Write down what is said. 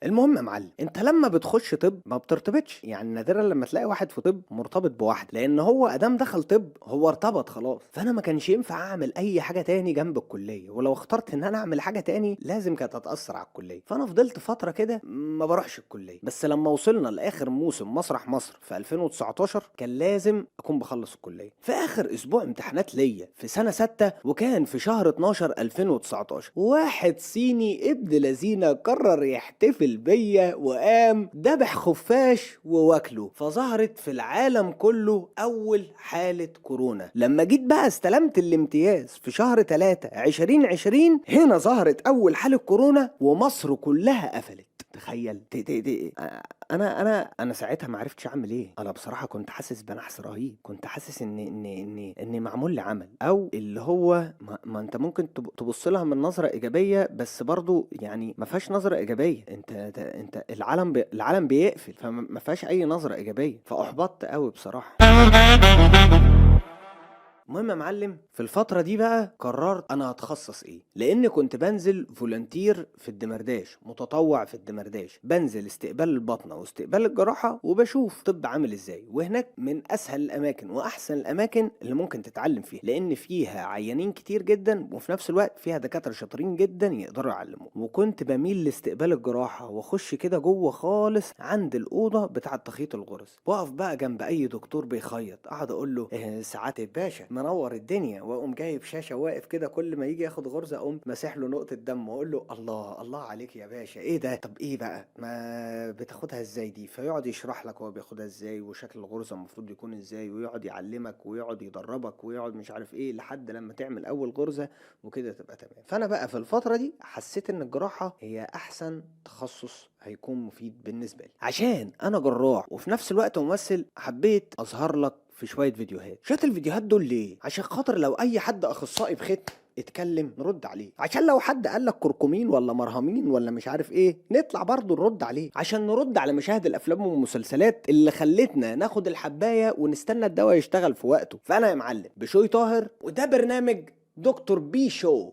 المهم يا معلم، انت لما بتخش طب ما بترتبطش، يعني نادرا لما تلاقي واحد في طب مرتبط بواحد، لان هو ادام دخل طب هو ارتبط خلاص. فانا ما كانش ينفع اعمل اي حاجه تاني جنب الكليه، ولو اخترت ان انا اعمل حاجه تاني لازم كانت هتاثر على الكليه. فانا فضلت فتره كده ما بروحش الكليه. بس لما وصلنا لاخر موسم مسرح مصر في 2019 كان لازم اكون بخلص الكليه. في اخر اسبوع امتحانات ليا في سنه 6، وكان في شهر 12 2019، واحد صيني ابن لذينه قرر يحتفل بيا وقام دبح خفاش وواكله. فظهرت في العالم كله اول حالة كورونا. لما جيت بقى استلمت الامتياز في شهر 3 2020، هنا ظهرت اول حالة كورونا ومصر كلها قفلت. تخيل انا ساعتها ما عرفتش اعمل ايه. انا بصراحه كنت حاسس بنحس رهيب، كنت حاسس ان معمول لي عمل، او اللي هو ما انت ممكن تبص لها من نظره ايجابيه، بس برضو يعني ما فيهاش نظره ايجابيه. انت العالم بيقفل، فما فيهاش اي نظره ايجابيه، فاحبطت قوي بصراحه. المهم يا معلم، في الفترة دي بقى قررت انا هتخصص ايه، لان كنت بنزل فولنتير في الدمرداش، متطوع في الدمرداش، بنزل استقبال البطنة واستقبال الجراحة وبشوف طب عامل ازاي. وهناك من اسهل الاماكن واحسن الاماكن اللي ممكن تتعلم فيها، لان فيها عيانين كتير جدا وفي نفس الوقت فيها دكاترة شاطرين جدا يقدروا يعلموك. وكنت بميل لاستقبال الجراحة واخش كده جوه خالص عند الاوضة بتاعة تخيط الغرز، واقف بقى جنب اي دكتور بيخيط، اقعد اقول له ساعات الباشا منور الدنيا، واقوم جايب شاشه واقف كده، كل ما يجي ياخد غرزه اقوم ماسح له نقطه دم واقول له الله الله عليك يا باشا، ايه ده؟ طب ايه بقى ما بتاخدها ازاي دي؟ فيقعد يشرح لك هو بياخدها ازاي وشكل الغرزه المفروض يكون ازاي، ويقعد يعلمك ويقعد يدربك ويقعد مش عارف ايه لحد لما تعمل اول غرزه وكده تبقى تمام. فانا بقى في الفتره دي حسيت ان الجراحه هي احسن تخصص هيكون مفيد بالنسبه لي، عشان انا جراح وفي نفس الوقت ممثل. حبيت اظهر لك في شويه فيديوهات. شويه الفيديوهات دول ليه؟ عشان خاطر لو اي حد اخصائي بختم اتكلم نرد عليه، عشان لو حد قال لك كركمين ولا مرهمين ولا مش عارف ايه نطلع برضه نرد عليه، عشان نرد على مشاهد الافلام والمسلسلات اللي خلتنا ناخد الحبايه ونستنى الدواء يشتغل في وقته. فانا يا معلم بشوي طاهر، وده برنامج دكتور بي شو.